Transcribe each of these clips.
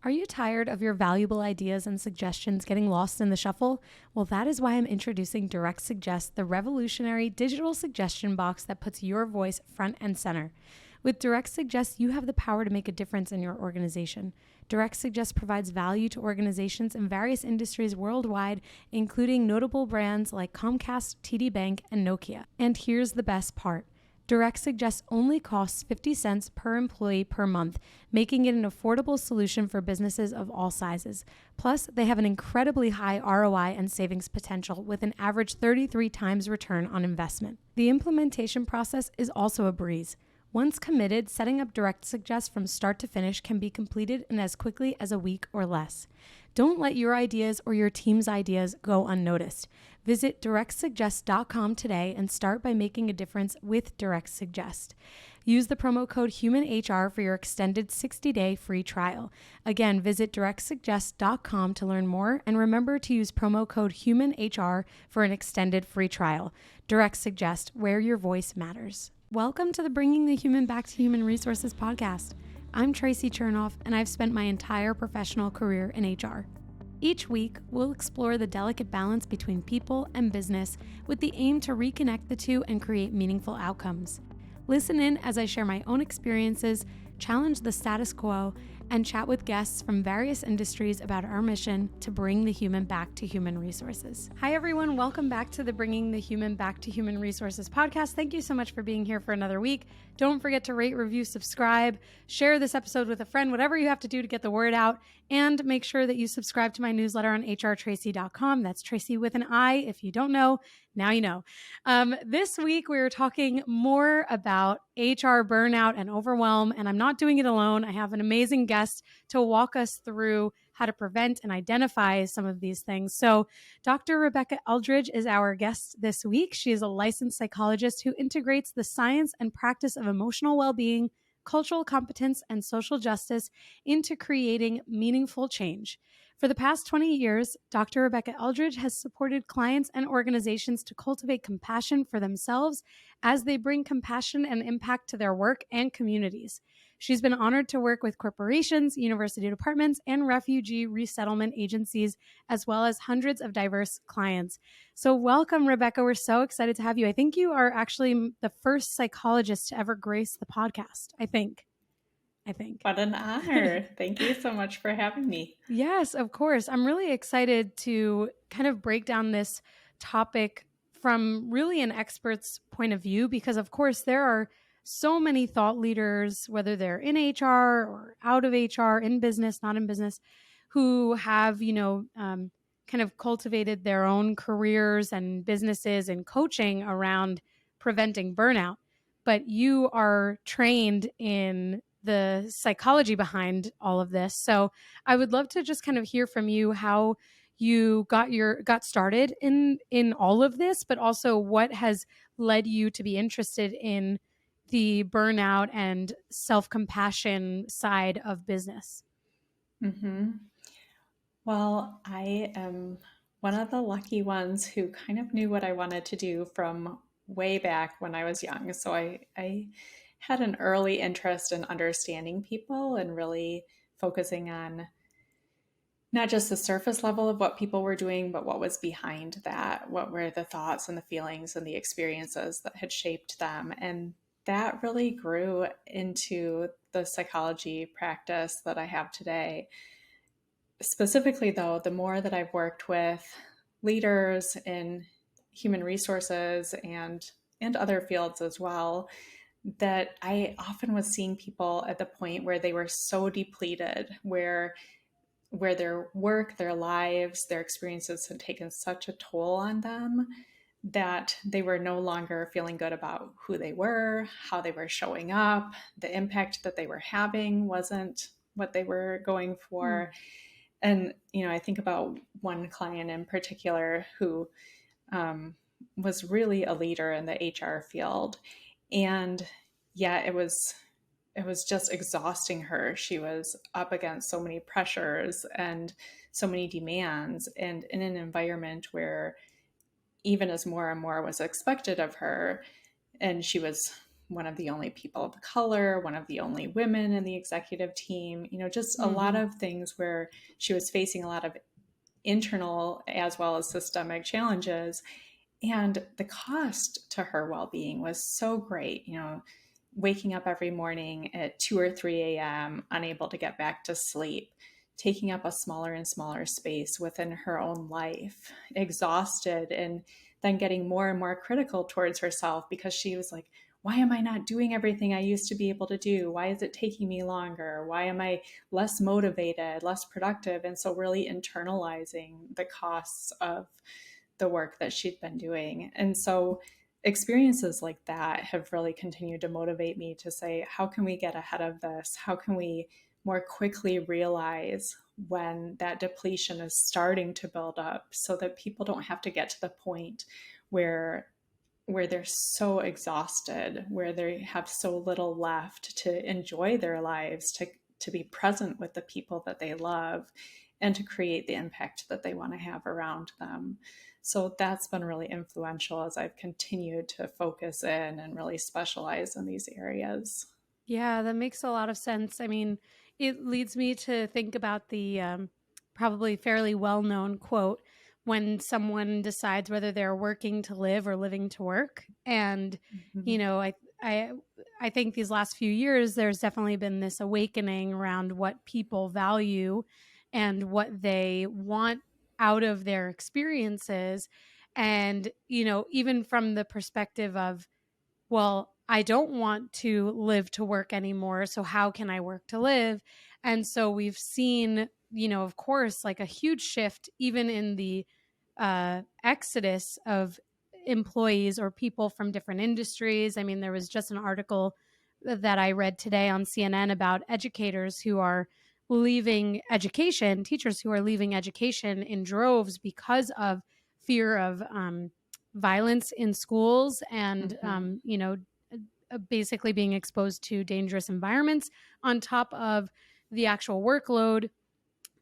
Are you tired of your valuable ideas and suggestions getting lost in the shuffle? Well, that is why I'm introducing Direct Suggest, the revolutionary digital suggestion box that puts your voice front and center. With Direct Suggest, you have the power to make a difference in your organization. Direct Suggest provides value to organizations in various industries worldwide, including notable brands like Comcast, TD Bank, and Nokia. And here's the best part. Direct Suggest only costs 50 cents per employee per month, making it an affordable solution for businesses of all sizes. Plus, they have an incredibly high ROI and savings potential with an average 33 times return on investment. The implementation process is also a breeze. Once committed, setting up Direct Suggest from start to finish can be completed in as quickly as a week or less. Don't let your ideas or your team's ideas go unnoticed. Visit directsuggest.com today and start by making a difference with Direct Suggest. Use the promo code HUMANHR for your extended 60-day free trial. Again, visit directsuggest.com to learn more, and remember to use promo code HUMANHR for an extended free trial. Direct Suggest, where your voice matters. Welcome to the Bringing the Human Back to Human Resources podcast. I'm Tracy Chernoff, and I've spent my entire professional career in HR. Each week, we'll explore the delicate balance between people and business with the aim to reconnect the two and create meaningful outcomes. Listen in as I share my own experiences, challenge the status quo, and chat with guests from various industries about our mission to bring the human back to human resources. Hi, everyone. Welcome back to the Bringing the Human Back to Human Resources podcast. Thank you so much for being here for another week. Don't forget to rate, review, subscribe, share this episode with a friend, whatever you have to do to get the word out, and make sure that you subscribe to my newsletter on hrtracy.com. That's Tracy with an I. If you don't know, now you know. This week, we're talking more about HR burnout and overwhelm, and I'm not doing it alone. I have an amazing guest to walk us through how to prevent and identify some of these things. So Dr. Rebecca Eldredge is our guest this week. She is a licensed psychologist who integrates the science and practice of emotional well-being, cultural competence, and social justice into creating meaningful change. For the past 20 years, Dr. Rebecca Eldredge has supported clients and organizations to cultivate compassion for themselves as they bring compassion and impact to their work and communities. She's been honored to work with corporations, university departments, and refugee resettlement agencies, as well as hundreds of diverse clients. So welcome, Rebecca. We're so excited to have you. I think you are actually the first psychologist to ever grace the podcast, I think. What an honor. Thank you so much for having me. Yes, of course. I'm really excited to kind of break down this topic from really an expert's point of view, because of course there are so many thought leaders, whether they're in HR or out of HR, in business, not in business, who have, kind of cultivated their own careers and businesses and coaching around preventing burnout. But you are trained in the psychology behind all of this. So I would love to just kind of hear from you how you got started in all of this, but also what has led you to be interested in the burnout and self-compassion side of business. Mm-hmm. Well, I am one of the lucky ones who kind of knew what I wanted to do from way back when I was young. So I had an early interest in understanding people and really focusing on not just the surface level of what people were doing, but what was behind that. What were the thoughts and the feelings and the experiences that had shaped them. And that really grew into the psychology practice that I have today. Specifically, though, the more that I've worked with leaders in human resources and other fields as well, that I often was seeing people at the point where they were so depleted, where their work, their lives, their experiences had taken such a toll on them that they were no longer feeling good about who they were, how they were showing up, the impact that they were having wasn't what they were going for. And, I think about one client in particular who was really a leader in the HR field. And yeah, it was just exhausting her. She was up against so many pressures and so many demands, and in an environment where even as more and more was expected of her, and she was one of the only people of color, one of the only women in the executive team, just a lot Mm-hmm. of things where she was facing a lot of internal as well as systemic challenges. And the cost to her well being was so great, waking up every morning at 2 or 3 a.m., unable to get back to sleep, taking up a smaller and smaller space within her own life, exhausted, and then getting more and more critical towards herself because she was like, why am I not doing everything I used to be able to do? Why is it taking me longer? Why am I less motivated, less productive? And so, really internalizing the costs of the work that she'd been doing. And so, experiences like that have really continued to motivate me to say, how can we get ahead of this? How can we more quickly realize when that depletion is starting to build up so that people don't have to get to the point where they're so exhausted, where they have so little left to enjoy their lives, to be present with the people that they love, and to create the impact that they want to have around them. So that's been really influential as I've continued to focus in and really specialize in these areas. Yeah, that makes a lot of sense. I mean, it leads me to think about the probably fairly well known quote when someone decides whether they're working to live or living to work. And, you Mhm. know, I, I think these last few years, there's definitely been this awakening around what people value and what they want out of their experiences. And, even from the perspective of, well, I don't want to live to work anymore. So how can I work to live? And so we've seen, of course, like a huge shift even in the exodus of employees or people from different industries. I mean, there was just an article that I read today on CNN about educators who are leaving education, teachers who are leaving education in droves because of fear of violence in schools and Mhm. basically being exposed to dangerous environments on top of the actual workload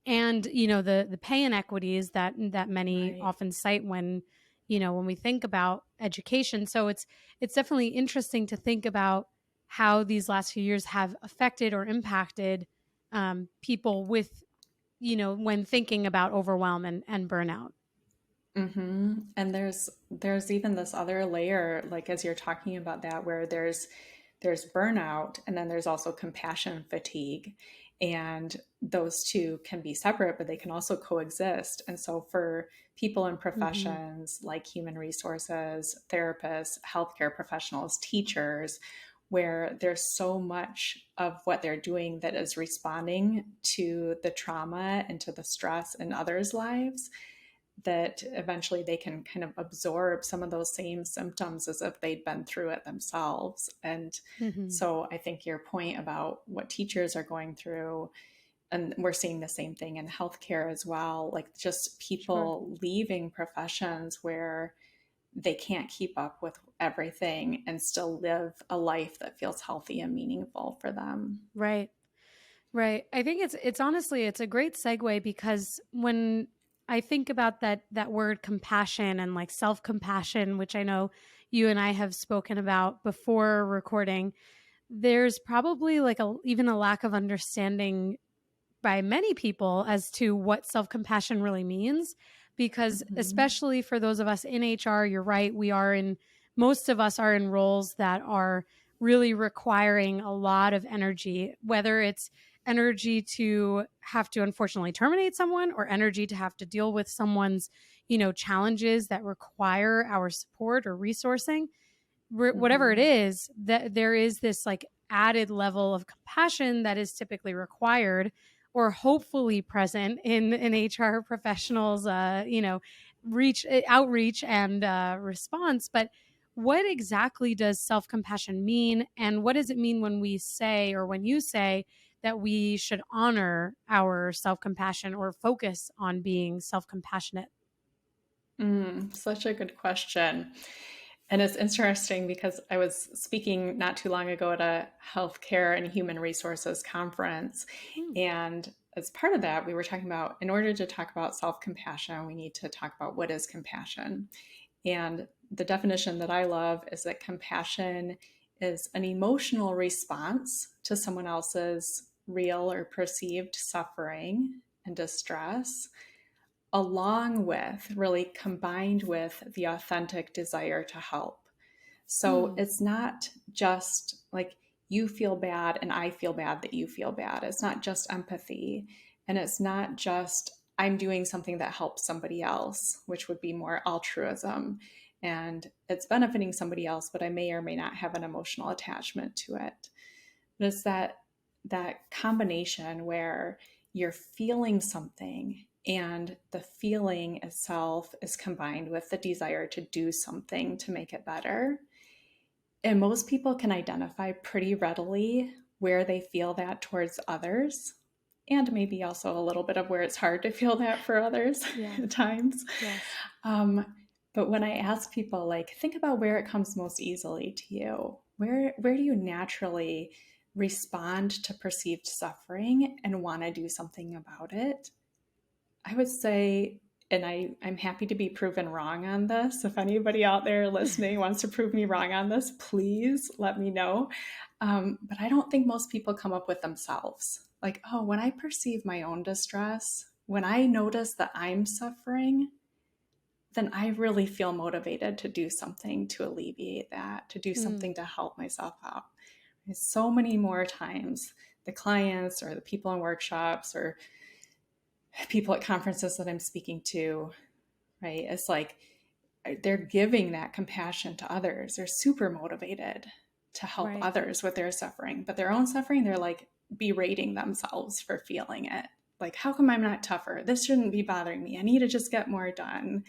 and the pay inequities that many Right. often cite when we think about education. So it's definitely interesting to think about how these last few years have affected or impacted people with when thinking about overwhelm and burnout. And there's even this other layer, like as you're talking about that, where there's burnout, and then there's also compassion fatigue, and those two can be separate, but they can also coexist. And so for people in Hmm. professions like human resources, therapists, healthcare professionals, teachers, where there's so much of what they're doing that is responding to the trauma and to the stress in others' lives, that eventually they can kind of absorb some of those same symptoms as if they'd been through it themselves. And Hmm. so I think your point about what teachers are going through, and we're seeing the same thing in healthcare as well, like just Sure. people leaving professions where they can't keep up with everything and still live a life that feels healthy and meaningful for them. Right. Right. I think it's honestly it's a great segue because when I think about that word compassion and like self-compassion, which I know you and I have spoken about before recording, there's probably like even a lack of understanding by many people as to what self-compassion really means, because Mm-hmm. especially for those of us in HR, you're right, most of us are in roles that are really requiring a lot of energy, whether it's energy to have to unfortunately terminate someone or energy to have to deal with someone's challenges that require our support or resourcing. Whatever it Mm-hmm. is, that there is this like added level of compassion that is typically required or hopefully present in an HR professional's reach outreach and response. But what exactly does self-compassion mean, and what does it mean when we say, or when you say, that we should honor our self-compassion or focus on being self-compassionate? Such a good question. And it's interesting because I was speaking not too long ago at a healthcare and human resources conference. Hmm. And as part of that, we were talking about, in order to talk about self compassion, we need to talk about what is compassion. And the definition that I love is that compassion is an emotional response to someone else's real or perceived suffering and distress, along with, really combined with, the authentic desire to help. So it's not just like you feel bad and I feel bad that you feel bad. It's not just empathy. And it's not just I'm doing something that helps somebody else, which would be more altruism. And it's benefiting somebody else, but I may or may not have an emotional attachment to it. But it's that combination where you're feeling something and the feeling itself is combined with the desire to do something to make it better. And most people can identify pretty readily where they feel that towards others, and maybe also a little bit of where it's hard to feel that for others at times. Yes. But when I ask people, like, think about where it comes most easily to you, where do you naturally respond to perceived suffering and want to do something about it? I would say, and I'm happy to be proven wrong on this. If anybody out there listening wants to prove me wrong on this, please let me know. But I don't think most people come up with themselves. Like, oh, when I perceive my own distress, when I notice that I'm suffering, then I really feel motivated to do something to alleviate that, to do something to help myself out. And so many more times, the clients or the people in workshops or people at conferences that I'm speaking to, right? It's like they're giving that compassion to others. They're super motivated to help others with their suffering, but their own suffering, they're like berating themselves for feeling it. Like, how come I'm not tougher? This shouldn't be bothering me. I need to just get more done.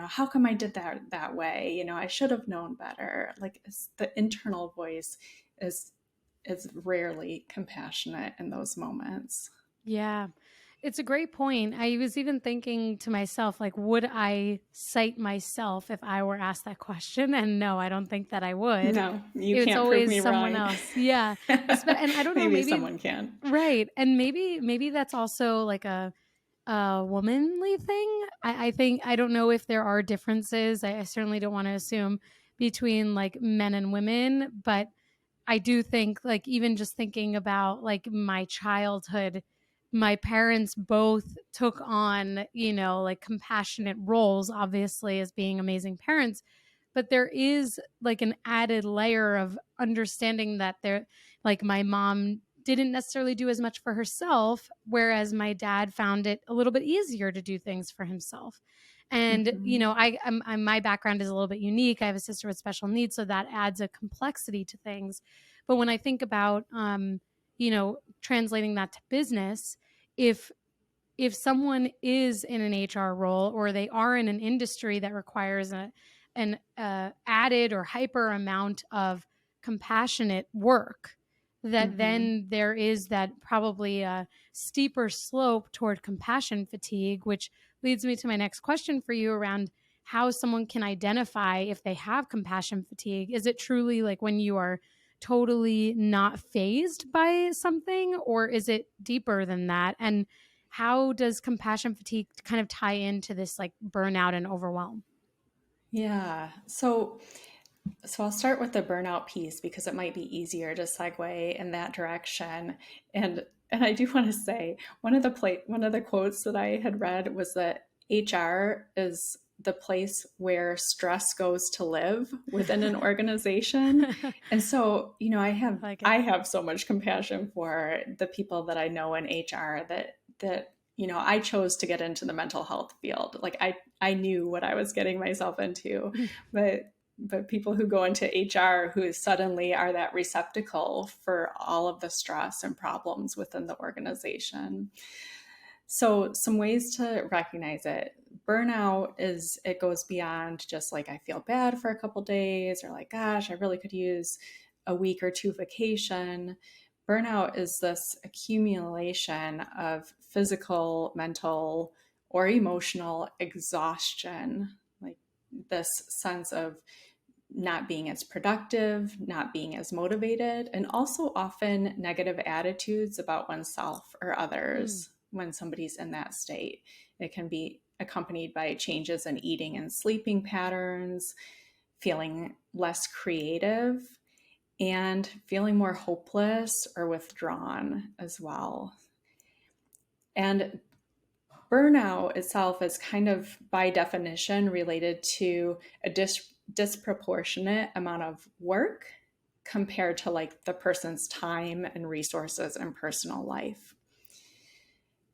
How come I did that way? I should have known better. Like, the internal voice is rarely compassionate in those moments. Yeah. It's a great point. I was even thinking to myself, like, would I cite myself if I were asked that question? And no, I don't think that I would. No, you It's can't prove always me someone wrong. else. Yeah. And I don't know, maybe someone can. Right. And maybe that's also like a womanly thing. I think, I don't know if there are differences. I certainly don't want to assume between like men and women, but I do think, like, even just thinking about like my childhood, my parents both took on, like compassionate roles, obviously, as being amazing parents. But there is like an added layer of understanding that like my mom didn't necessarily do as much for herself, whereas my dad found it a little bit easier to do things for himself. And, my background is a little bit unique. I have a sister with special needs, so that adds a complexity to things. But when I think about, translating that to business, if someone is in an HR role or they are in an industry that requires an added or hyper amount of compassionate work, that then there is that probably a steeper slope toward compassion fatigue, which leads me to my next question for you around how someone can identify if they have compassion fatigue. Is it truly like when you are totally not fazed by something, or is it deeper than that? And how does compassion fatigue kind of tie into this like burnout and overwhelm? Yeah. So I'll start with the burnout piece because it might be easier to segue in that direction. And I do want to say one of the quotes that I had read was that HR is the place where stress goes to live within an organization. And so, I have so much compassion for the people that I know in HR that I chose to get into the mental health field. Like I knew what I was getting myself into, but people who go into HR who suddenly are that receptacle for all of the stress and problems within the organization. So some ways to recognize it. Burnout it goes beyond just like I feel bad for a couple days or like, gosh, I really could use a week or two vacation. Burnout is this accumulation of physical, mental, or emotional exhaustion, like this sense of not being as productive, not being as motivated, and also often negative attitudes about oneself or others when somebody's in that state. It can be accompanied by changes in eating and sleeping patterns, feeling less creative, and feeling more hopeless or withdrawn as well. And burnout itself is kind of by definition related to a disproportionate amount of work compared to like the person's time and resources and personal life.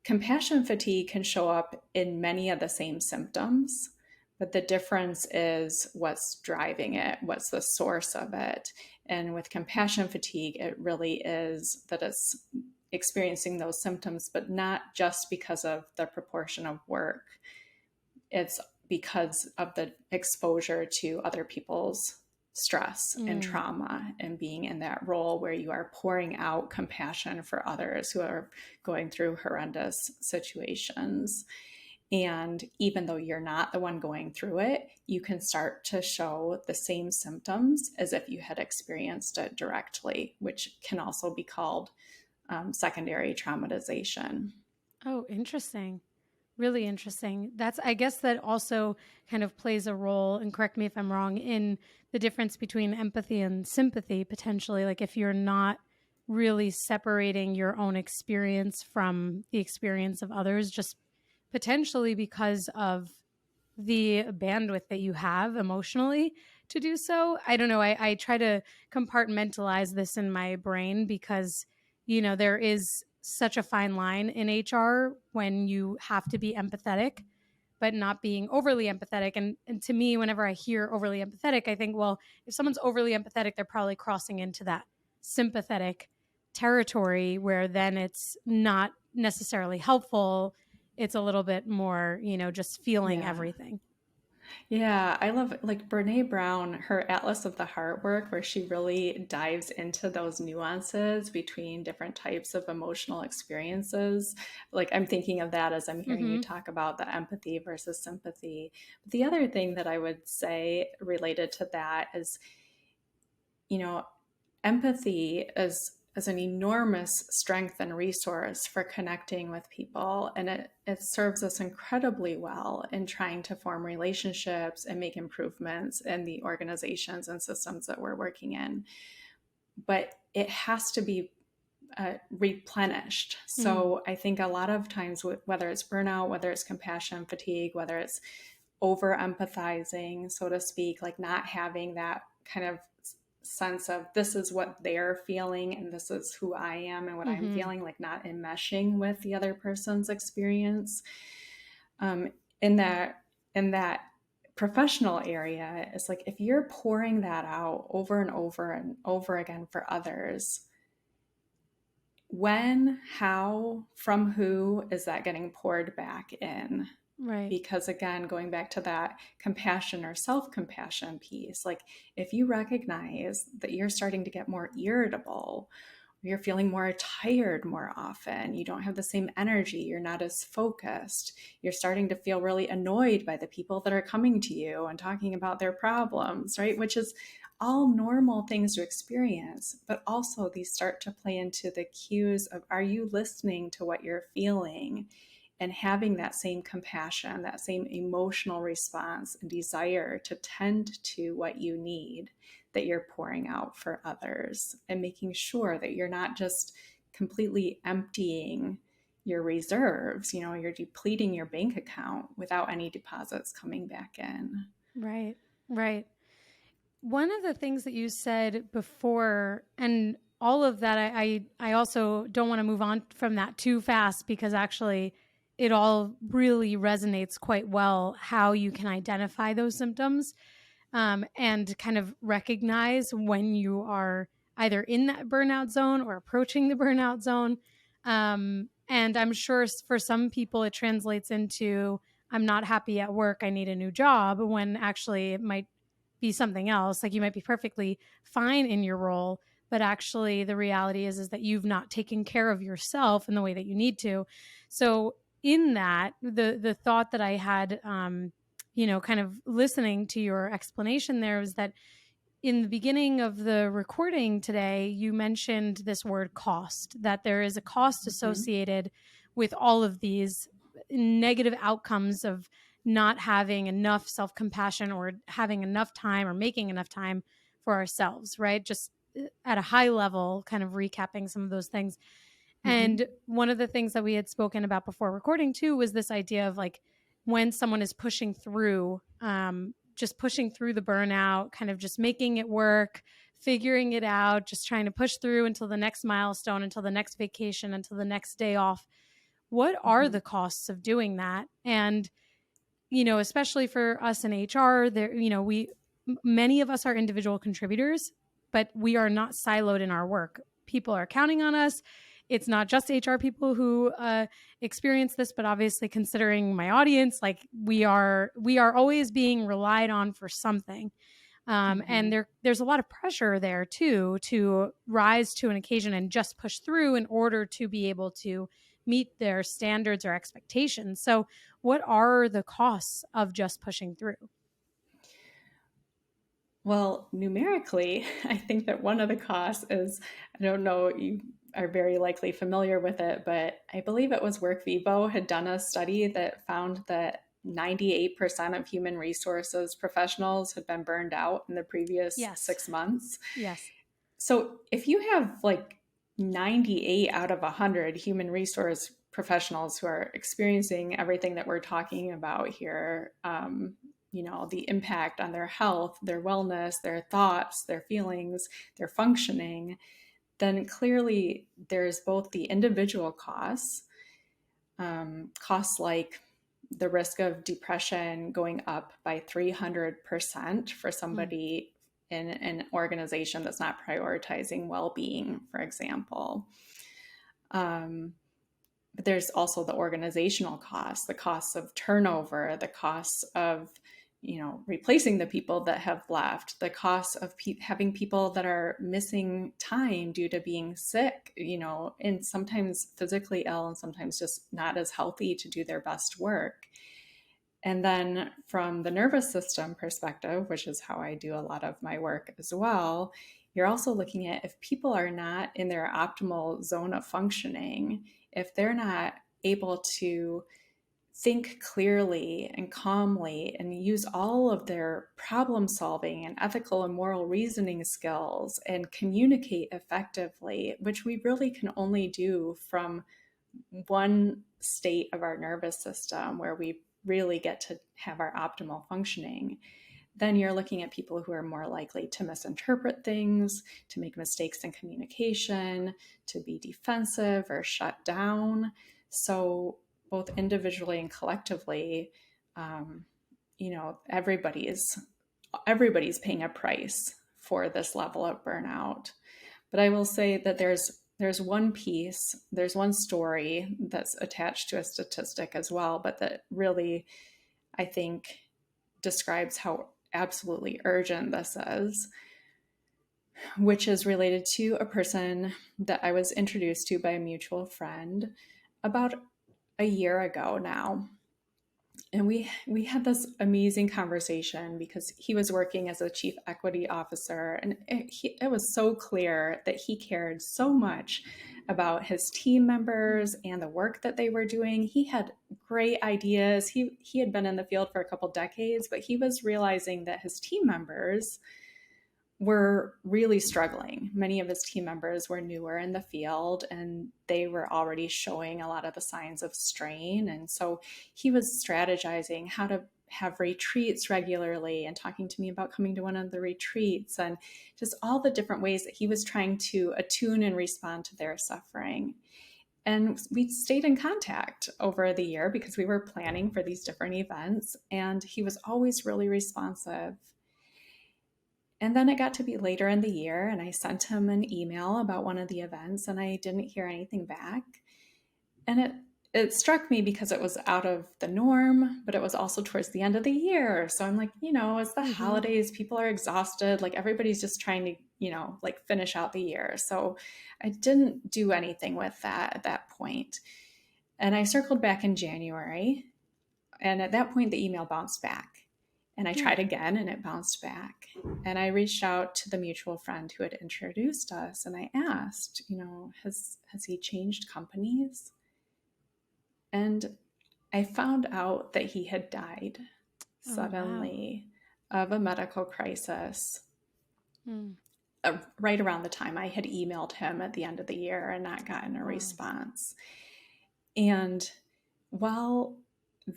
Compassion fatigue can show up in many of the same symptoms, but the difference is what's driving it, what's the source of it. And with compassion fatigue, it really is that it's experiencing those symptoms, but not just because of the proportion of work. It's because of the exposure to other people's stress and trauma and being in that role where you are pouring out compassion for others who are going through horrendous situations. And even though you're not the one going through it, you can start to show the same symptoms as if you had experienced it directly, which can also be called secondary traumatization. Oh, interesting. Really interesting. I guess that also kind of plays a role, and correct me if I'm wrong, in the difference between empathy and sympathy, potentially. Like if you're not really separating your own experience from the experience of others, just potentially because of the bandwidth that you have emotionally to do so. I don't know. I try to compartmentalize this in my brain because, there is such a fine line in HR when you have to be empathetic, but not being overly empathetic. And to me, whenever I hear overly empathetic, I think, well, if someone's overly empathetic, they're probably crossing into that sympathetic territory where then it's not necessarily helpful. It's a little bit more, just feeling Yeah. everything. Yeah, I love like Brene Brown, her Atlas of the Heart work, where she really dives into those nuances between different types of emotional experiences. Like I'm thinking of that as I'm hearing you Mm-hmm. talk about the empathy versus sympathy. But the other thing that I would say related to that is, you know, empathy is an enormous strength and resource for connecting with people, and it serves us incredibly well in trying to form relationships and make improvements in the organizations and systems that we're working in. But it has to be replenished. Mm. So I think a lot of times, whether it's burnout, whether it's compassion fatigue, whether it's over empathizing, so to speak, like not having that kind of sense of this is what they're feeling and this is who I am and what I'm Mm-hmm. feeling, like not enmeshing with the other person's experience. Um, in that professional area, it's like if you're pouring that out over and over and over again for others, when, how, from who is that getting poured back in? Right. Because again, going back to that compassion or self-compassion piece, like if you recognize that you're starting to get more irritable, you're feeling more tired more often, you don't have the same energy, you're not as focused, you're starting to feel really annoyed by the people that are coming to you and talking about their problems, right? Which is all normal things to experience, but also these start to play into the cues of, are you listening to what you're feeling and having that same compassion, that same emotional response and desire to tend to what you need that you're pouring out for others, and making sure that you're not just completely emptying your reserves, you're depleting your bank account without any deposits coming back in. Right. Right. One of the things that you said before, and all of that, I also don't want to move on from that too fast because actually it all really resonates quite well how you can identify those symptoms, and kind of recognize when you are either in that burnout zone or approaching the burnout zone. And I'm sure for some people it translates into, I'm not happy at work, I need a new job, when actually it might be something else. Like you might be perfectly fine in your role, but actually the reality is that you've not taken care of yourself in the way that you need to. So in that, the thought that I had, kind of listening to your explanation there, was that in the beginning of the recording today, you mentioned this word cost, that there is a cost Mm-hmm. associated with all of these negative outcomes of not having enough self-compassion or having enough time or making enough time for ourselves, right? Just at a high level, kind of recapping some of those things. Mm-hmm. And one of the things that we had spoken about before recording too was this idea of like when someone is pushing through, just pushing through the burnout, kind of just making it work, figuring it out, just trying to push through until the next milestone, until the next vacation, until the next day off. What are Mm-hmm. the costs of doing that? And, especially for us in HR, there, many of us are individual contributors, but we are not siloed in our work. People are counting on us. It's not just HR people who experience this, but obviously considering my audience, like we are always being relied on for something. Mm-hmm. And there's a lot of pressure there too to rise to an occasion and just push through in order to be able to meet their standards or expectations. So, what are the costs of just pushing through? Well, numerically, I think that one of the costs is, I don't know, you are very likely familiar with it, but I believe it was WorkVivo had done a study that found that 98% of human resources professionals had been burned out in the previous Yes. 6 months. Yes. So if you have like 98 out of 100 human resource professionals who are experiencing everything that we're talking about here, the impact on their health, their wellness, their thoughts, their feelings, their functioning, then clearly there's both the individual costs, costs like the risk of depression going up by 300% for Mm. somebody in an organization that's not prioritizing well-being, for example. But there's also the organizational costs, the costs of turnover, the costs of replacing the people that have left, the costs of having people that are missing time due to being sick, and sometimes physically ill and sometimes just not as healthy to do their best work. And then from the nervous system perspective, which is how I do a lot of my work as well, you're also looking at if people are not in their optimal zone of functioning, if they're not able to think clearly and calmly and use all of their problem solving and ethical and moral reasoning skills and communicate effectively, which we really can only do from one state of our nervous system where we really get to have our optimal functioning, then you're looking at people who are more likely to misinterpret things, to make mistakes in communication, to be defensive or shut down. So, both individually and collectively, um, everybody's paying a price for this level of burnout. But I will say that there's one piece, there's one story that's attached to a statistic as well, but that really, I think, describes how absolutely urgent this is, which is related to a person that I was introduced to by a mutual friend about a year ago now. And we had this amazing conversation because he was working as a chief equity officer, and it was so clear that he cared so much about his team members and the work that they were doing. He had great ideas. He had been in the field for a couple decades, but he was realizing that his team members were really struggling. Many of his team members were newer in the field and they were already showing a lot of the signs of strain. And so he was strategizing how to have retreats regularly and talking to me about coming to one of the retreats and just all the different ways that he was trying to attune and respond to their suffering. And we stayed in contact over the year because we were planning for these different events, and he was always really responsive. And then it got to be later in the year, and I sent him an email about one of the events, and I didn't hear anything back. And it struck me because it was out of the norm, but it was also towards the end of the year. So I'm like, it's the Mm-hmm. holidays, people are exhausted, like everybody's just trying to, like finish out the year. So I didn't do anything with that at that point. And I circled back in January, and at that point, the email bounced back. And I Hmm. tried again and it bounced back. And I reached out to the mutual friend who had introduced us and I asked, has he changed companies? And I found out that he had died Oh, wow. suddenly of a medical crisis. Mm. right around the time I had emailed him at the end of the year and not gotten a Wow. response. And while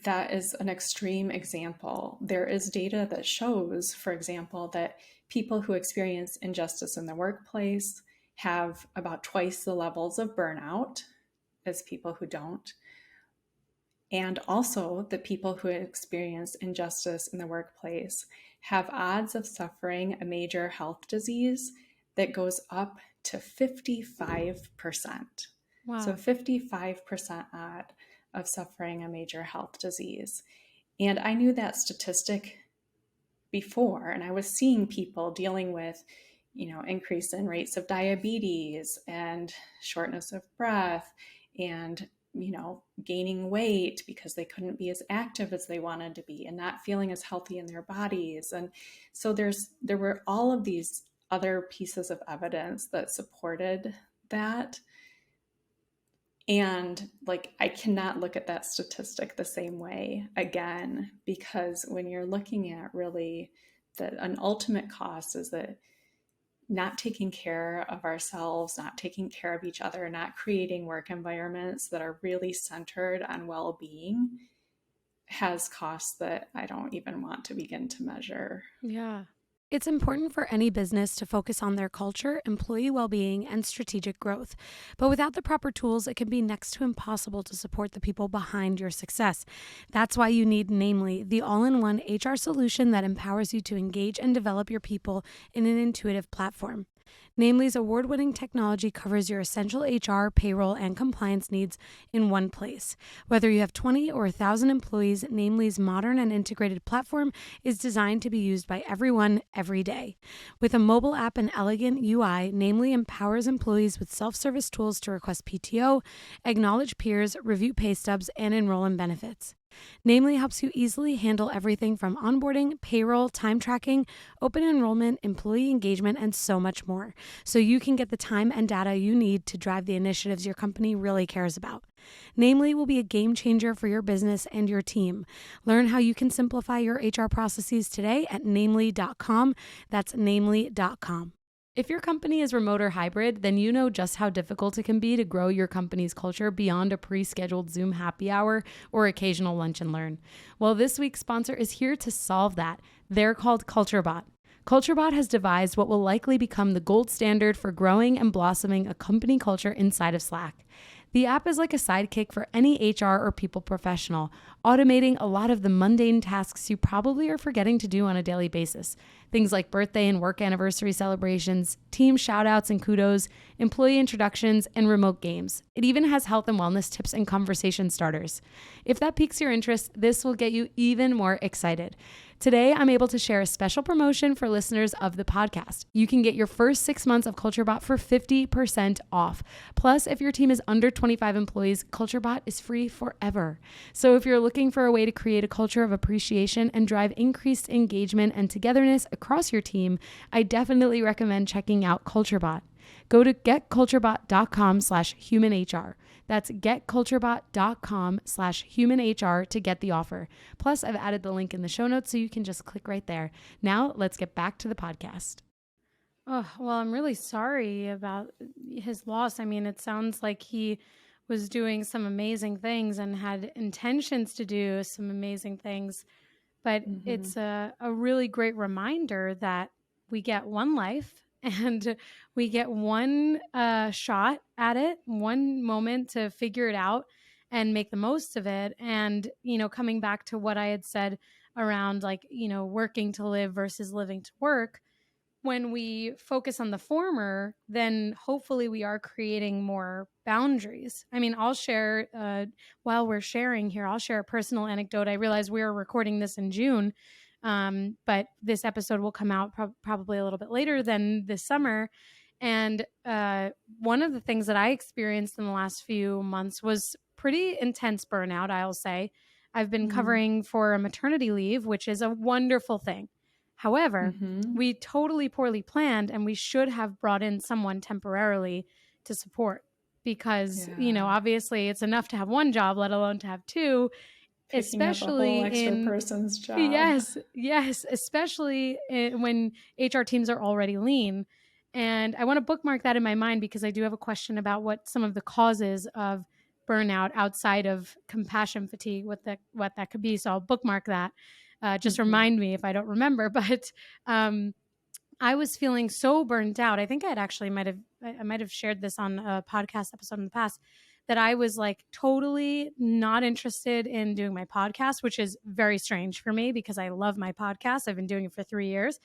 that is an extreme example, there is data that shows, for example, that people who experience injustice in the workplace have about twice the levels of burnout as people who don't. And also, the people who experience injustice in the workplace have odds of suffering a major health disease that goes up to 55%. So Wow. 55% odd of suffering a major health disease. And I knew that statistic before, and I was seeing people dealing with, increase in rates of diabetes and shortness of breath and, gaining weight because they couldn't be as active as they wanted to be and not feeling as healthy in their bodies. And so there were all of these other pieces of evidence that supported that. And like, I cannot look at that statistic the same way again, because when you're looking at really an ultimate cost is that not taking care of ourselves, not taking care of each other, not creating work environments that are really centered on well-being has costs that I don't even want to begin to measure. Yeah. It's important for any business to focus on their culture, employee well-being, and strategic growth. But without the proper tools, it can be next to impossible to support the people behind your success. That's why you need Namely, the all-in-one HR solution that empowers you to engage and develop your people in an intuitive platform. Namely's award-winning technology covers your essential HR, payroll, and compliance needs in one place. Whether you have 20 or 1,000 employees, Namely's modern and integrated platform is designed to be used by everyone every day. With a mobile app and elegant UI, Namely empowers employees with self-service tools to request PTO, acknowledge peers, review pay stubs, and enroll in benefits. Namely helps you easily handle everything from onboarding, payroll, time tracking, open enrollment, employee engagement, and so much more, so you can get the time and data you need to drive the initiatives your company really cares about. Namely will be a game changer for your business and your team. Learn how you can simplify your HR processes today at namely.com. That's namely.com. If your company is remote or hybrid, then you know just how difficult it can be to grow your company's culture beyond a pre-scheduled Zoom happy hour or occasional lunch and learn. Well, this week's sponsor is here to solve that. They're called CultureBot. CultureBot has devised what will likely become the gold standard for growing and blossoming a company culture inside of Slack. The app is like a sidekick for any HR or people professional, automating a lot of the mundane tasks you probably are forgetting to do on a daily basis. Things like birthday and work anniversary celebrations, team shoutouts and kudos, employee introductions, and remote games. It even has health and wellness tips and conversation starters. If that piques your interest, this will get you even more excited. Today, I'm able to share a special promotion for listeners of the podcast. You can get your first 6 months of CultureBot for 50% off. Plus, if your team is under 25 employees, CultureBot is free forever. So if you're looking for a way to create a culture of appreciation and drive increased engagement and togetherness across your team, I definitely recommend checking out CultureBot. Go to getculturebot.com/humanhr. That's getculturebot.com/humanhr to get the offer. Plus, I've added the link in the show notes so you can just click right there. Now, let's get back to the podcast. Oh, well, I'm really sorry about his loss. I mean, it sounds like he was doing some amazing things and had intentions to do some amazing things. But it's a really great reminder that we get one life and we get one shot at it, one moment to figure it out and make the most of it. And, coming back to what I had said around working to live versus living to work, when we focus on the former, then hopefully we are creating more boundaries. I mean, I'll share, while we're sharing here, I'll share a personal anecdote. I realize we're recording this in June, but this episode will come out probably a little bit later than this summer. And one of the things that I experienced in the last few months was pretty intense burnout, I'll say. I've been covering for a maternity leave, which is a wonderful thing. However, we totally poorly planned, and we should have brought in someone temporarily to support because, obviously it's enough to have one job, let alone to have two, Picking especially up a whole extra person's job. Yes, especially when HR teams are already lean. And I want to bookmark that in my mind because I do have a question about what some of the causes of burnout outside of compassion fatigue, what that could be. So I'll bookmark that. Just Mhm. remind me if I don't remember. But I was feeling so burnt out. I think I might have shared this on a podcast episode in the past, that I was like totally not interested in doing my podcast, which is very strange for me because I love my podcast. I've been doing it for 3 years.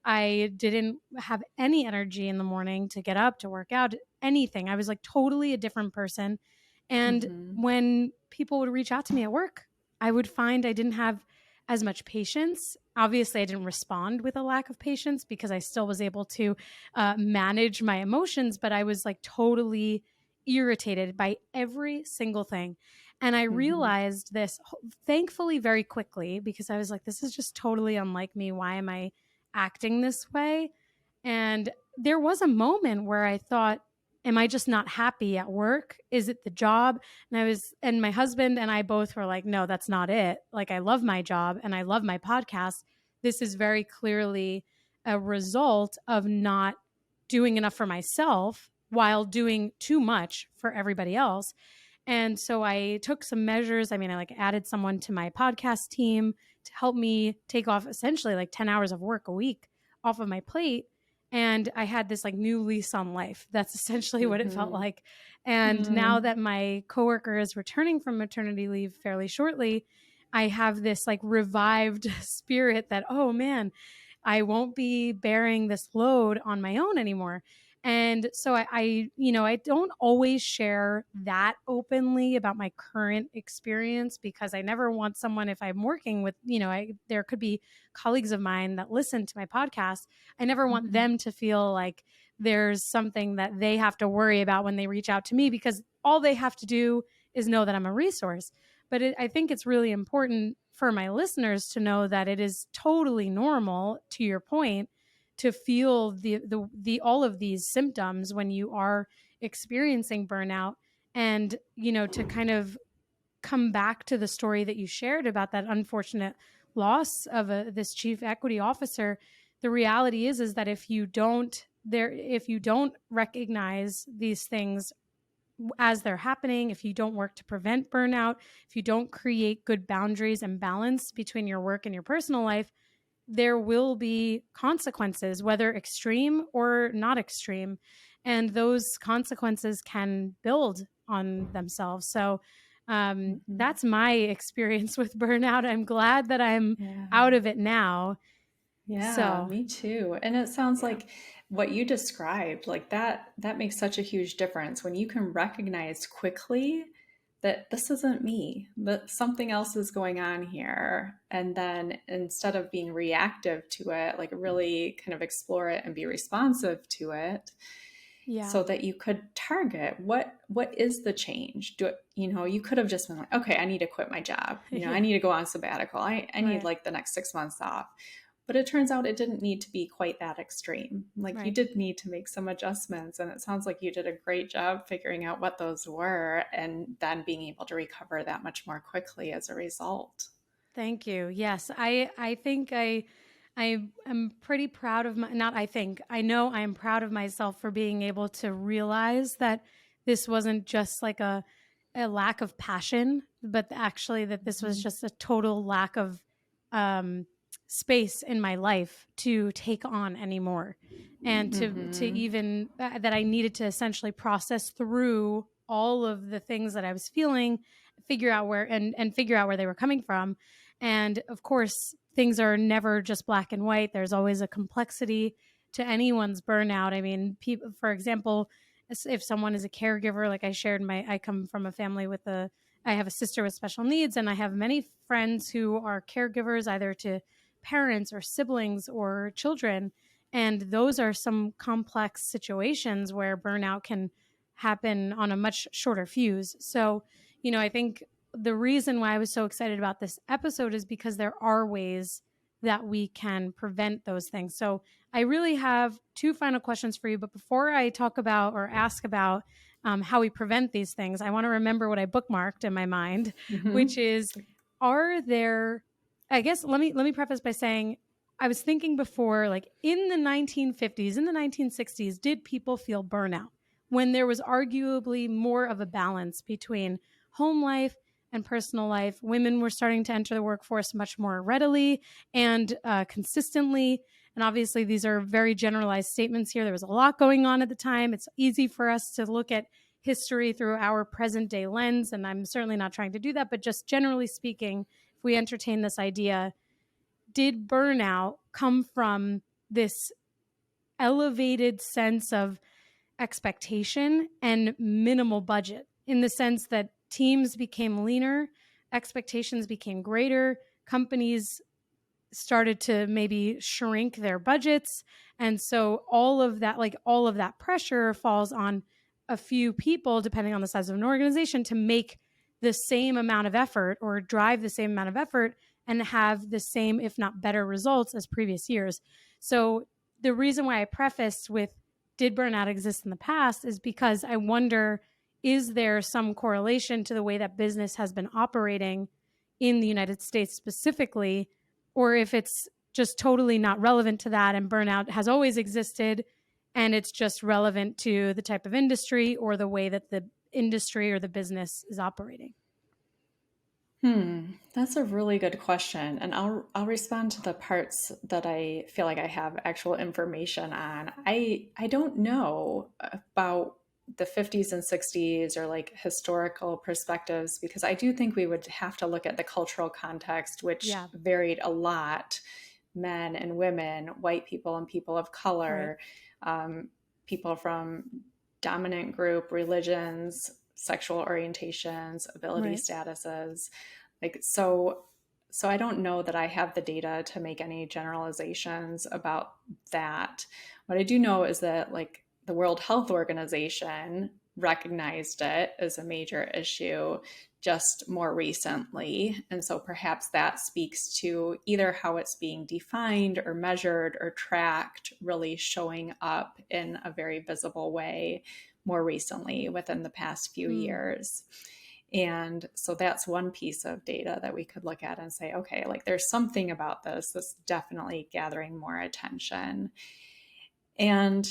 I didn't have any energy in the morning to get up, to work out, anything. I was like totally a different person. And Mhm. when people would reach out to me at work, I would find I didn't have as much patience. Obviously, I didn't respond with a lack of patience because I still was able to manage my emotions, but I was like totally irritated by every single thing. And I Mhm. realized this, thankfully, very quickly, because I was like, this is just totally unlike me. Why am I acting this way? And there was a moment where I thought, am I just not happy at work? Is it the job? And my husband and I both were like, no, that's not it. Like, I love my job and I love my podcast. This is very clearly a result of not doing enough for myself while doing too much for everybody else. And so I took some measures. I mean, I like added someone to my podcast team to help me take off essentially like 10 hours of work a week off of my plate. And I had this like new lease on life. That's essentially what it felt Mhm. like. And now Mm. that my coworker is returning from maternity leave fairly shortly, I have this like revived spirit that, oh man, I won't be bearing this load on my own anymore. And so I don't always share that openly about my current experience because I never want someone, if I'm working with, there could be colleagues of mine that listen to my podcast. I never want Mhm. them to feel like there's something that they have to worry about when they reach out to me, because all they have to do is know that I'm a resource. But I think it's really important for my listeners to know that it is totally normal, to your point, to feel the all of these symptoms when you are experiencing burnout. And to kind of come back to the story that you shared about that unfortunate loss of this chief equity officer. The reality is that if you don't recognize these things as they're happening, if you don't work to prevent burnout, if you don't create good boundaries and balance between your work and your personal life, there will be consequences, whether extreme or not extreme. And those consequences can build on themselves. So Mhm. that's my experience with burnout. I'm glad that I'm Yeah. out of it now. Yeah, So, me too. And it sounds yeah. like what you described, like that makes such a huge difference when you can recognize quickly that this isn't me, that something else is going on here. And then instead of being reactive to it, like really kind of explore it and be responsive to it Yeah. so that you could target what is the change. Do it, you could have just been like, okay, I need to quit my job. I Yeah. need to go on sabbatical. I need Right. like the next 6 months off. But it turns out it didn't need to be quite that extreme. Like you Right. did need to make some adjustments. And it sounds like you did a great job figuring out what those were and then being able to recover that much more quickly as a result. Thank you. Yes, I think I am pretty proud of my, not I think, I know I am proud of myself for being able to realize that this wasn't just like a lack of passion, but actually that this was Mhm. just a total lack of um space in my life to take on anymore, and to Mhm. even that I needed to essentially process through all of the things that I was feeling, figure out where and figure out where they were coming from. And of course, things are never just black and white. There's always a complexity to anyone's burnout. I mean, people, for example, if someone is a caregiver, like I shared, I come from a family I have a sister with special needs, and I have many friends who are caregivers, either to parents or siblings or children. And those are some complex situations where burnout can happen on a much shorter fuse. So, I think the reason why I was so excited about this episode is because there are ways that we can prevent those things. So I really have two final questions for you. But before I talk about or ask about how we prevent these things, I want to remember what I bookmarked in my mind, which Mhm. is, are there, I guess, let me preface by saying, I was thinking before, like in the 1950s, in the 1960s, did people feel burnout when there was arguably more of a balance between home life and personal life? Women were starting to enter the workforce much more readily and consistently. And obviously, these are very generalized statements here. There was a lot going on at the time. It's easy for us to look at history through our present day lens. And I'm certainly not trying to do that. But just generally speaking, if we entertain this idea, did burnout come from this elevated sense of expectation and minimal budget, in the sense that teams became leaner, expectations became greater, companies started to maybe shrink their budgets, and so all of that pressure falls on a few people, depending on the size of an organization, to make the same amount of effort or drive the same amount of effort and have the same, if not better, results as previous years. So the reason why I prefaced with did burnout exist in the past is because I wonder, is there some correlation to the way that business has been operating in the United States specifically, or if it's just totally not relevant to that and burnout has always existed and it's just relevant to the type of industry or the way that the industry or the business is operating. That's a really good question, and I'll respond to the parts that I feel like I have actual information on. I don't know about the 50s and 60s or like historical perspectives, because I do think we would have to look at the cultural context, which Yeah. varied a lot. Men and women, white people and people of Right. color, people from dominant group religions, sexual orientations, ability Right. statuses. Like so I don't know that I have the data to make any generalizations about that. What I do know is that like the World Health Organization recognized it as a major issue just more recently. And so perhaps that speaks to either how it's being defined or measured or tracked really showing up in a very visible way more recently within the past few Mm. years. And so that's one piece of data that we could look at and say, okay, like there's something about this that's definitely gathering more attention. And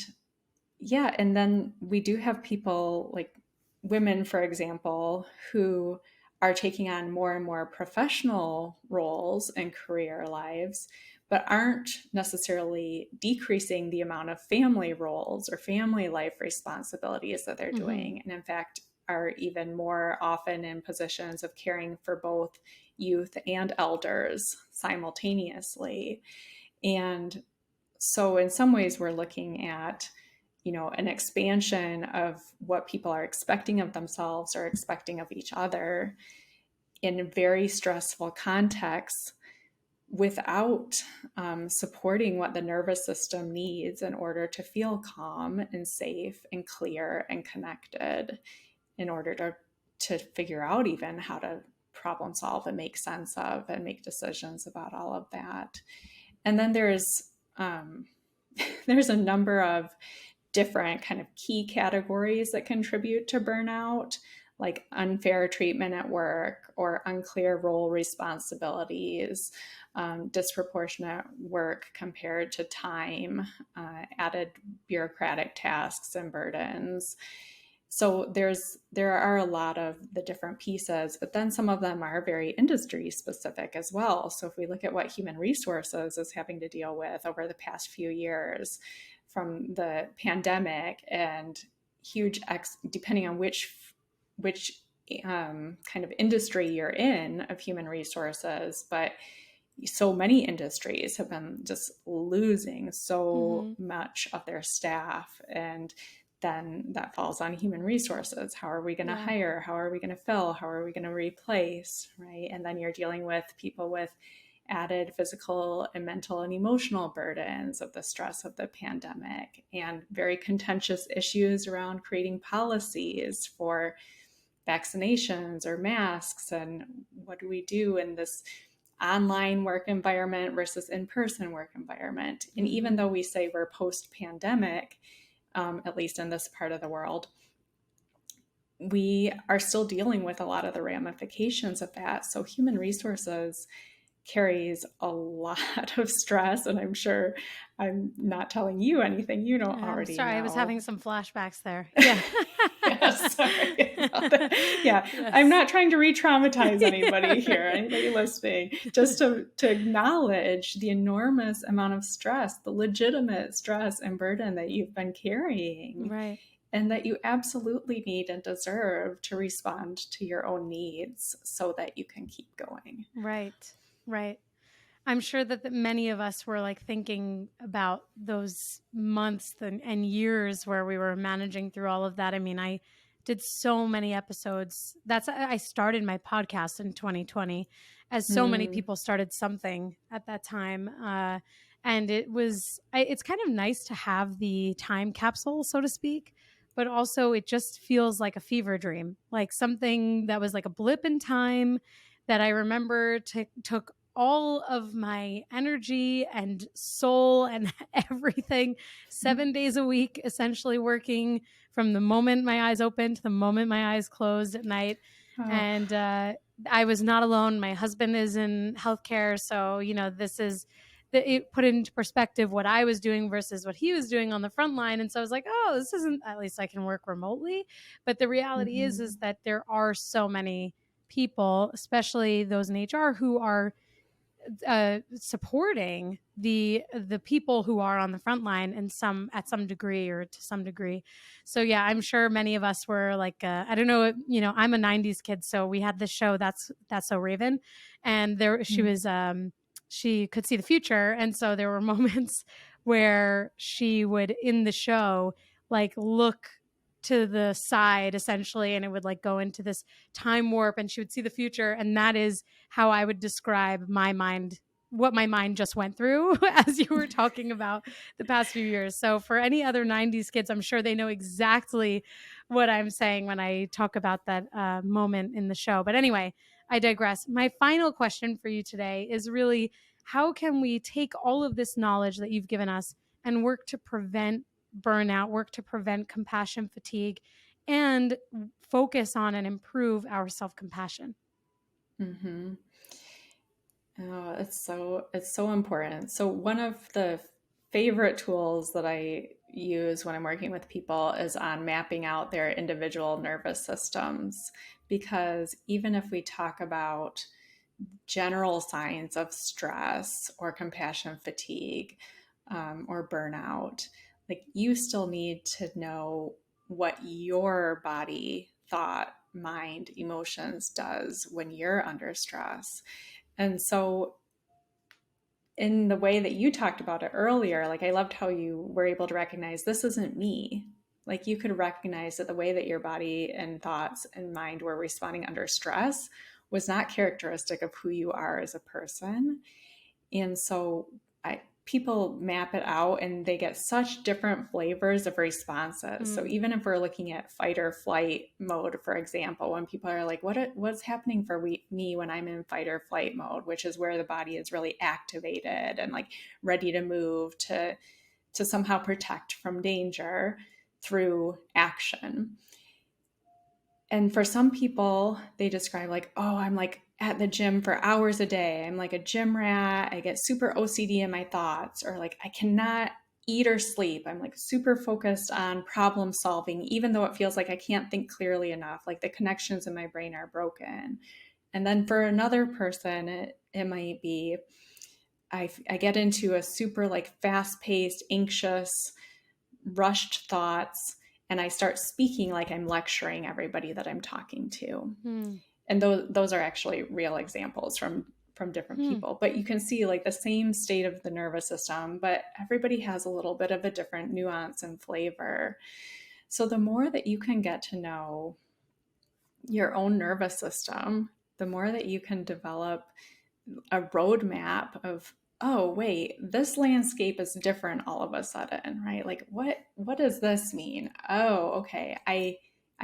yeah, and then we do have people like women, for example, who are taking on more and more professional roles in career lives, but aren't necessarily decreasing the amount of family roles or family life responsibilities that they're Mm-hmm. doing. And in fact, are even more often in positions of caring for both youth and elders simultaneously. And so in some ways we're looking at an expansion of what people are expecting of themselves or expecting of each other in very stressful contexts without supporting what the nervous system needs in order to feel calm and safe and clear and connected, in order to figure out even how to problem solve and make sense of and make decisions about all of that. And then um, there's a number of different kind of key categories that contribute to burnout, like unfair treatment at work or unclear role responsibilities, disproportionate work compared to time, added bureaucratic tasks and burdens. So there are a lot of the different pieces, but then some of them are very industry specific as well. So if we look at what human resources is having to deal with over the past few years, from the pandemic and depending on which kind of industry you're in of human resources, but so many industries have been just losing so Mm-hmm. much of their staff, and then that falls on human resources. How are we going to Yeah. hire? How are we going to fill? How are we going to replace? Right. And then you're dealing with people with added physical and mental and emotional burdens of the stress of the pandemic, and very contentious issues around creating policies for vaccinations or masks, and what do we do in this online work environment versus in-person work environment. And even Mm-hmm. though we say we're post-pandemic, at least in this part of the world, we are still dealing with a lot of the ramifications of that. So human resources carries a lot of stress. And I'm sure I'm not telling you anything you don't I'm already sorry, I was know. having some flashbacks there. Yeah. Yeah, sorry about that. Yeah, I'm Yes. not trying to re-traumatize anybody here, Yeah. anybody listening, just to acknowledge the enormous amount of stress, the legitimate stress and burden that you've been carrying, Right. and that you absolutely need and deserve to respond to your own needs so that you can keep going. Right. Right. I'm sure that many of us were like thinking about those months and years where we were managing through all of that. I mean, I did so many episodes. I started my podcast in 2020, as so many Mm, people started something at that time. And it's kind of nice to have the time capsule, so to speak, but also it just feels like a fever dream, like something that was like a blip in time that I remember took all of my energy and soul and everything 7 days a week, essentially working from the moment my eyes opened to the moment my eyes closed at night. oh, And I was not alone. My husband is in healthcare. So, it put into perspective what I was doing versus what he was doing on the front line. And so I was like, oh, this isn't, at least I can work remotely. But the reality is mhm, that there are so many people, especially those in HR, who are supporting the people who are on the front line in at some degree or to some degree. So yeah, I'm sure many of us were like, I don't know, I'm a '90s kid, so we had this show that's So Raven, and mm, she could see the future, and so there were moments where she would in the show like look to the side essentially, and it would like go into this time warp and she would see the future, and that is how I would describe my mind, what my mind just went through as you were talking about the past few years. So for any other '90s kids, I'm sure they know exactly what I'm saying when I talk about that moment in the show. But anyway, I digress. My final question for you today is really, how can we take all of this knowledge that you've given us and work to prevent burnout, work to prevent compassion fatigue, and focus on and improve our self-compassion? mhm. Oh, it's so important. So one of the favorite tools that I use when I'm working with people is on mapping out their individual nervous systems. Because even if we talk about general signs of stress or compassion fatigue, or burnout, like you still need to know what your body, thought, mind, emotions does when you're under stress. And so, in the way that you talked about it earlier, like I loved how you were able to recognize this isn't me. Like you could recognize that the way that your body and thoughts and mind were responding under stress was not characteristic of who you are as a person. And so people map it out and they get such different flavors of responses. So Mm, even if we're looking at fight or flight mode, for example, when people are like, what's happening for me when I'm in fight or flight mode, which is where the body is really activated and like ready to move to somehow protect from danger through action. And for some people, they describe like, oh, I'm like at the gym for hours a day. I'm like a gym rat. I get super OCD in my thoughts, or like I cannot eat or sleep. I'm like super focused on problem solving, even though it feels like I can't think clearly enough. Like the connections in my brain are broken. And then for another person, it might be I get into a super like fast paced, anxious, rushed thoughts, and I start speaking like I'm lecturing everybody that I'm talking to. mm, And those are actually real examples from different mm. people. But you can see like the same state of the nervous system, but everybody has a little bit of a different nuance and flavor. So the more that you can get to know your own nervous system, the more that you can develop a roadmap of, oh wait, this landscape is different all of a sudden, right? Like what does this mean? Oh, okay, I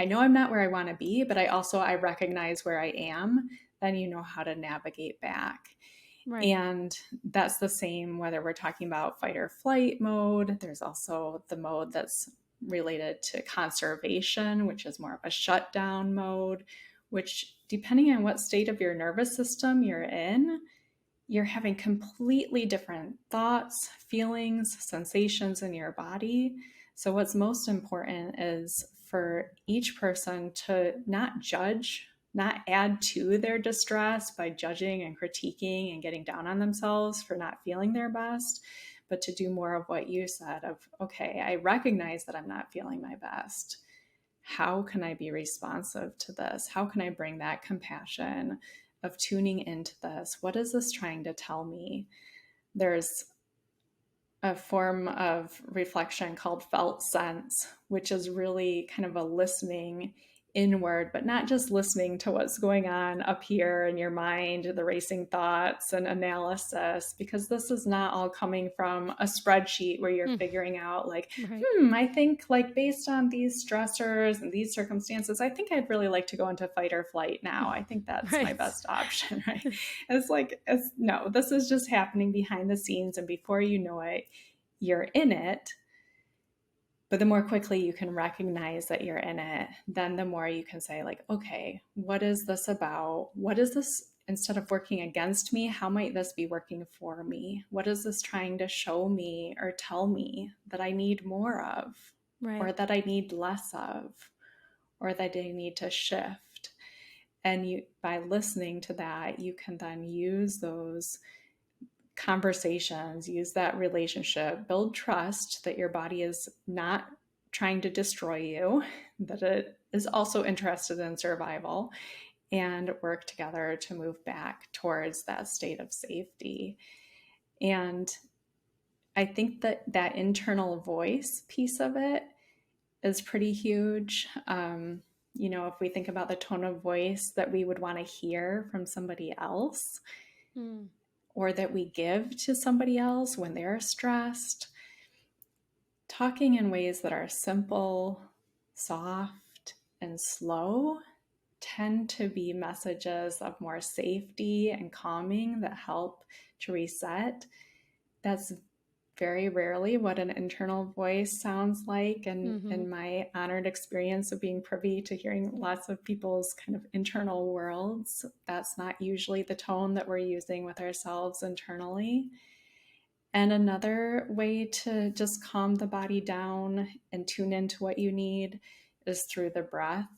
know I'm not where I want to be, but I recognize where I am. Then you know how to navigate back. Right. And that's the same whether we're talking about fight or flight mode. There's also the mode that's related to conservation, which is more of a shutdown mode, which, depending on what state of your nervous system you're in, you're having completely different thoughts, feelings, sensations in your body. So, what's most important is for each person to not judge, not add to their distress by judging and critiquing and getting down on themselves for not feeling their best, but to do more of what you said of, okay, I recognize that I'm not feeling my best. How can I be responsive to this? How can I bring that compassion of tuning into this? What is this trying to tell me? There's a form of reflection called felt sense, which is really kind of a listening inward, but not just listening to what's going on up here in your mind, the racing thoughts and analysis, because this is not all coming from a spreadsheet where you're figuring out like, Right. I think like based on these stressors and these circumstances, I think I'd really like to go into fight or flight now. I think that's my Right. best option, right? No, this is just happening behind the scenes. And before you know it, you're in it. But the more quickly you can recognize that you're in it, then the more you can say, like, okay, what is this about? What is this? Instead of working against me, how might this be working for me? What is this trying to show me or tell me that I need more of, Right. or that I need less of, or that I need to shift? And you, by listening to that, you can then use those conversations, use that relationship, build trust that your body is not trying to destroy you, that it is also interested in survival, and work together to move back towards that state of safety. And I think that that internal voice piece of it is pretty huge. If we think about the tone of voice that we would want to hear from somebody else, or that we give to somebody else when they're stressed, talking in ways that are simple, soft, and slow tend to be messages of more safety and calming that help to reset. That's very rarely what an internal voice sounds like. And in my honored experience of being privy to hearing lots of people's kind of internal worlds, that's not usually the tone that we're using with ourselves internally. And another way to just calm the body down and tune into what you need is through the breath,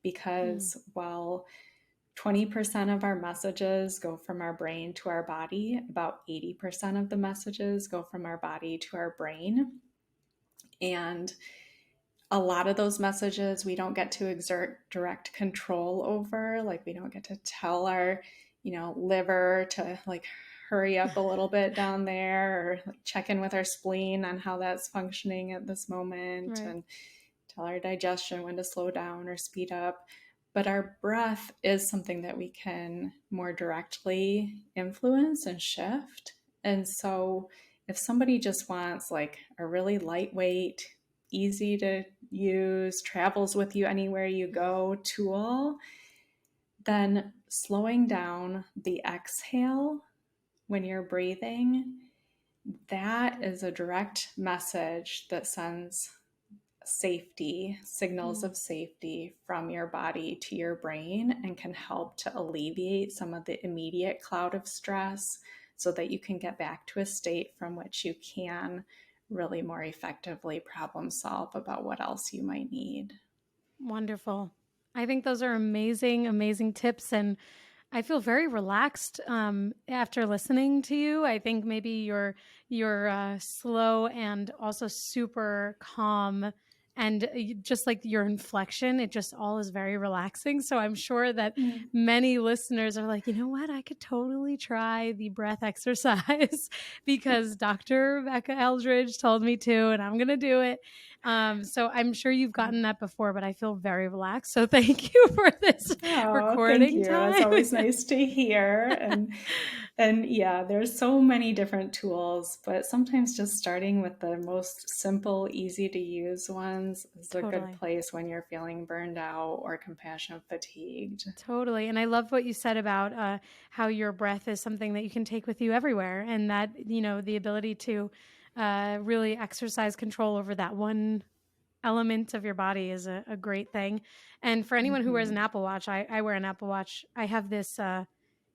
because while 20% of our messages go from our brain to our body, about 80% of the messages go from our body to our brain. And a lot of those messages we don't get to exert direct control over. Like, we don't get to tell our, liver to like hurry up a little bit down there, or like check in with our spleen on how that's functioning at this moment, Right. and tell our digestion when to slow down or speed up. But our breath is something that we can more directly influence and shift. And so if somebody just wants like a really lightweight, easy to use, travels with you anywhere you go tool, then slowing down the exhale when you're breathing, that is a direct message that sends safety, signals of safety from your body to your brain, and can help to alleviate some of the immediate cloud of stress so that you can get back to a state from which you can really more effectively problem solve about what else you might need. Wonderful. I think those are amazing, amazing tips. And I feel very relaxed after listening to you. I think maybe you're slow and also super calm, and just like your inflection, it just all is very relaxing. So I'm sure that many listeners are like, you know what, I could totally try the breath exercise because Dr. Becca Eldredge told me to, and I'm going to do it. So I'm sure you've gotten that before, but I feel very relaxed. So thank you for this recording thank you. time. It's always nice to hear. And yeah, there's so many different tools, but sometimes just starting with the most simple, easy to use ones is a good place when you're feeling burned out or compassion fatigued. Totally. And I love what you said about how your breath is something that you can take with you everywhere, and that, the ability to really exercise control over that one element of your body is a great thing. And for anyone who wears an Apple Watch, I wear an Apple Watch. I have this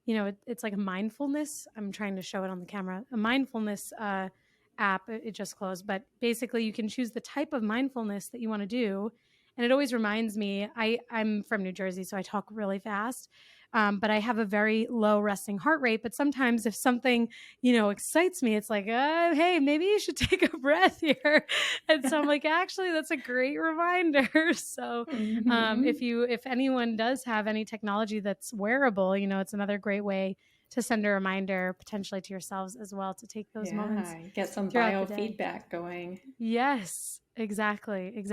it's like a mindfulness. I'm trying to show it on the camera. A mindfulness app. It just closed. But basically, you can choose the type of mindfulness that you want to do. And it always reminds me, I'm from New Jersey, so I talk really fast. But I have a very low resting heart rate. But sometimes if something, excites me, it's like, hey, maybe you should take a breath here. And so I'm like, actually, that's a great reminder. So if anyone does have any technology that's wearable, it's another great way to send a reminder potentially to yourselves as well to take those moments. Get some biofeedback going. Yes, exactly.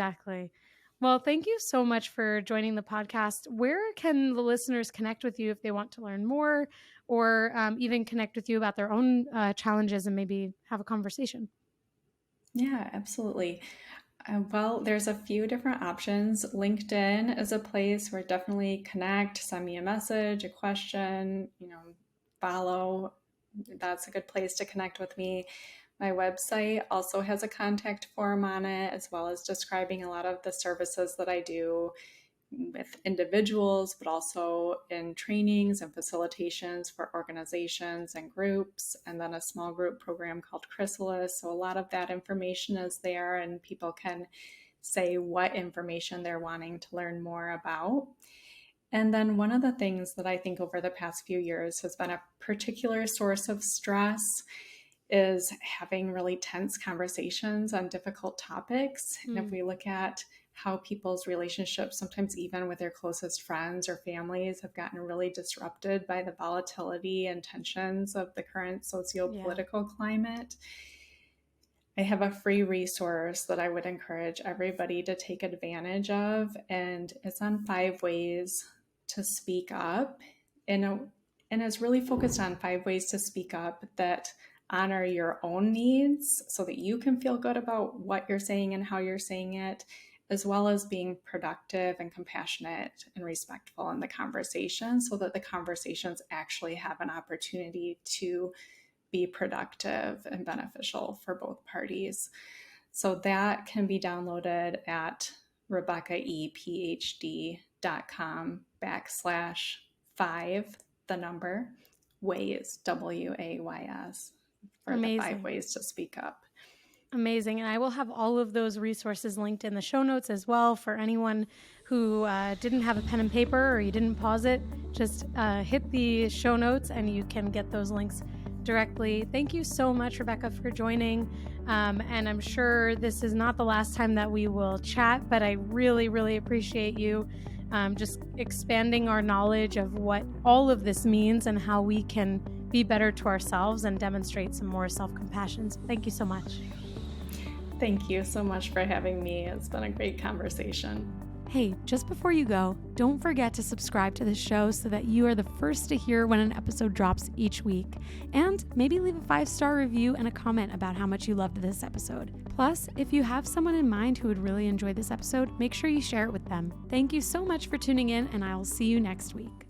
Well, thank you so much for joining the podcast. Where can the listeners connect with you if they want to learn more or even connect with you about their own challenges and maybe have a conversation? Yeah, absolutely. Well, there's a few different options. LinkedIn is a place where definitely connect, send me a message, a question, follow. That's a good place to connect with me. My website also has a contact form on it, as well as describing a lot of the services that I do with individuals, but also in trainings and facilitations for organizations and groups, and then a small group program called Chrysalis. So a lot of that information is there, and people can say what information they're wanting to learn more about. And then one of the things that I think over the past few years has been a particular source of stress is having really tense conversations on difficult topics. And if we look at how people's relationships, sometimes even with their closest friends or families, have gotten really disrupted by the volatility and tensions of the current socio-political climate, I have a free resource that I would encourage everybody to take advantage of. And it's on 5 ways to speak up. And it's really focused on 5 ways to speak up that honor your own needs so that you can feel good about what you're saying and how you're saying it, as well as being productive and compassionate and respectful in the conversation so that the conversations actually have an opportunity to be productive and beneficial for both parties. So that can be downloaded at rebeccaepphd.com/5, the number, ways, WAYS, for the 5 ways to speak up. Amazing. And I will have all of those resources linked in the show notes as well for anyone who didn't have a pen and paper or you didn't pause it. Just hit the show notes and you can get those links directly. Thank you so much, Rebecca, for joining. And I'm sure this is not the last time that we will chat, but I really, really appreciate you just expanding our knowledge of what all of this means and how we can be better to ourselves and demonstrate some more self-compassion. So thank you so much. Thank you so much for having me. It's been a great conversation. Hey, just before you go, don't forget to subscribe to the show so that you are the first to hear when an episode drops each week. And maybe leave a 5-star review and a comment about how much you loved this episode. Plus, if you have someone in mind who would really enjoy this episode, make sure you share it with them. Thank you so much for tuning in, and I will see you next week.